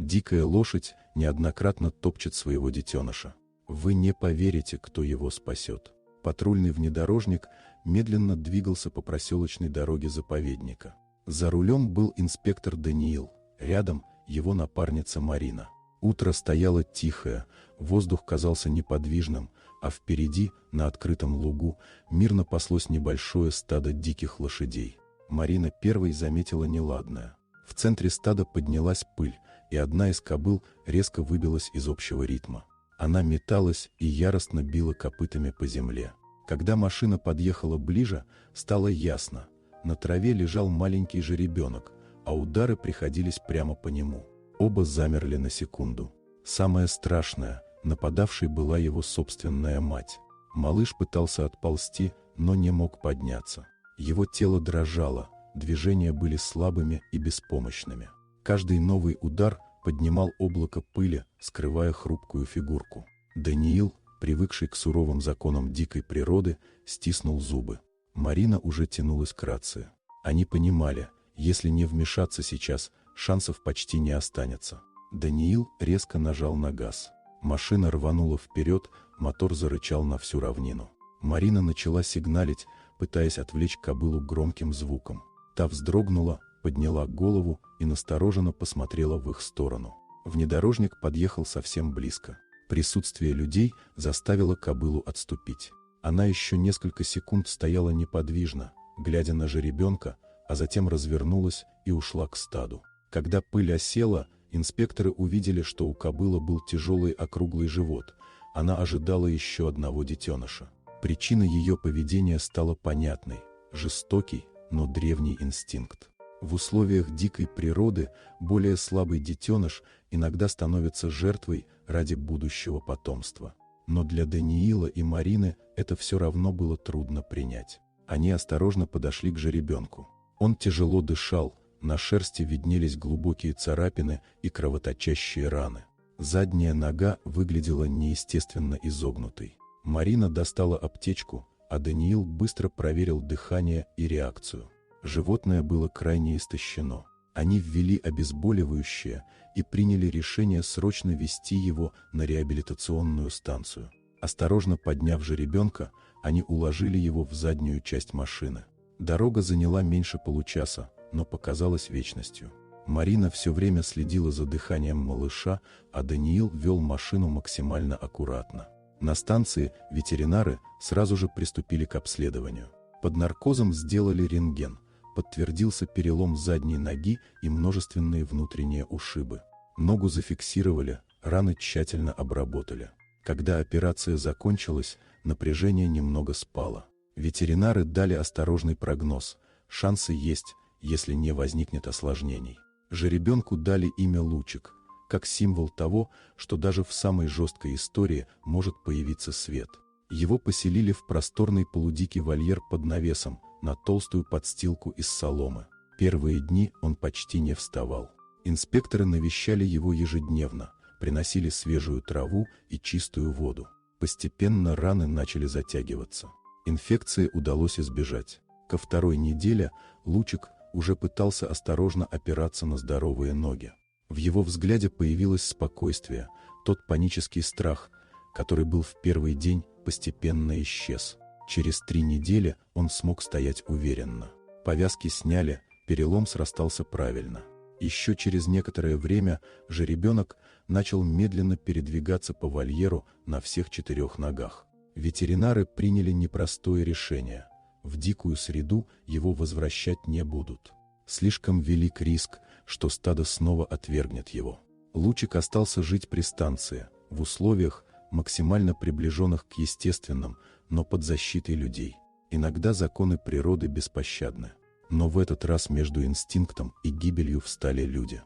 Дикая лошадь неоднократно топчет своего детеныша. Вы не поверите, кто его спасет. Патрульный внедорожник медленно двигался по проселочной дороге заповедника. За рулем был инспектор Даниил, рядом его напарница Марина. Утро стояло тихое, воздух казался неподвижным, а впереди, на открытом лугу, мирно паслось небольшое стадо диких лошадей. Марина первой заметила неладное. В центре стада поднялась пыль, и одна из кобыл резко выбилась из общего ритма. Она металась и яростно била копытами по земле. Когда машина подъехала ближе, стало ясно. На траве лежал маленький жеребенок, а удары приходились прямо по нему. Оба замерли на секунду. Самое страшное, нападавшей была его собственная мать. Малыш пытался отползти, но не мог подняться. Его тело дрожало, движения были слабыми и беспомощными. Каждый новый удар поднимал облако пыли, скрывая хрупкую фигурку. Даниил, привыкший к суровым законам дикой природы, стиснул зубы. Марина уже тянулась к рации. Они понимали, если не вмешаться сейчас, шансов почти не останется. Даниил резко нажал на газ. Машина рванула вперед, мотор зарычал на всю равнину. Марина начала сигналить, пытаясь отвлечь кобылу громким звуком. Та вздрогнула, подняла голову и настороженно посмотрела в их сторону. Внедорожник подъехал совсем близко. Присутствие людей заставило кобылу отступить. Она еще несколько секунд стояла неподвижно, глядя на жеребенка, а затем развернулась и ушла к стаду. Когда пыль осела, инспекторы увидели, что у кобылы был тяжелый округлый живот. Она ожидала еще одного детеныша. Причина ее поведения стала понятной – жестокий, но древний инстинкт. В условиях дикой природы более слабый детеныш иногда становится жертвой ради будущего потомства. Но для Даниила и Марины это все равно было трудно принять. Они осторожно подошли к жеребенку. Он тяжело дышал, на шерсти виднелись глубокие царапины и кровоточащие раны. Задняя нога выглядела неестественно изогнутой. Марина достала аптечку, а Даниил быстро проверил дыхание и реакцию. Животное было крайне истощено. Они ввели обезболивающее и приняли решение срочно везти его на реабилитационную станцию. Осторожно подняв жеребенка, они уложили его в заднюю часть машины. Дорога заняла меньше получаса, но показалась вечностью. Марина все время следила за дыханием малыша, а Даниил вел машину максимально аккуратно. На станции ветеринары сразу же приступили к обследованию. Под наркозом сделали рентген. Подтвердился перелом задней ноги и множественные внутренние ушибы. Ногу зафиксировали, раны тщательно обработали. Когда операция закончилась, напряжение немного спало. Ветеринары дали осторожный прогноз. Шансы есть, если не возникнет осложнений. Жеребенку дали имя Лучик, как символ того, что даже в самой жесткой истории может появиться свет. Его поселили в просторный полудикий вольер под навесом, на толстую подстилку из соломы. Первые дни он почти не вставал. Инспекторы навещали его ежедневно, приносили свежую траву и чистую воду. Постепенно раны начали затягиваться. Инфекции удалось избежать. Ко второй неделе Лучик уже пытался осторожно опираться на здоровые ноги. В его взгляде появилось спокойствие, тот панический страх, который был в первый день, постепенно исчез. Через 3 недели он смог стоять уверенно. Повязки сняли, перелом срастался правильно. Еще через некоторое время жеребенок начал медленно передвигаться по вольеру на всех 4 ногах. Ветеринары приняли непростое решение. В дикую среду его возвращать не будут. Слишком велик риск, что стадо снова отвергнет его. Лучик остался жить при станции, в условиях, максимально приближенных к естественным, но под защитой людей. Иногда законы природы беспощадны. Но в этот раз между инстинктом и гибелью встали люди.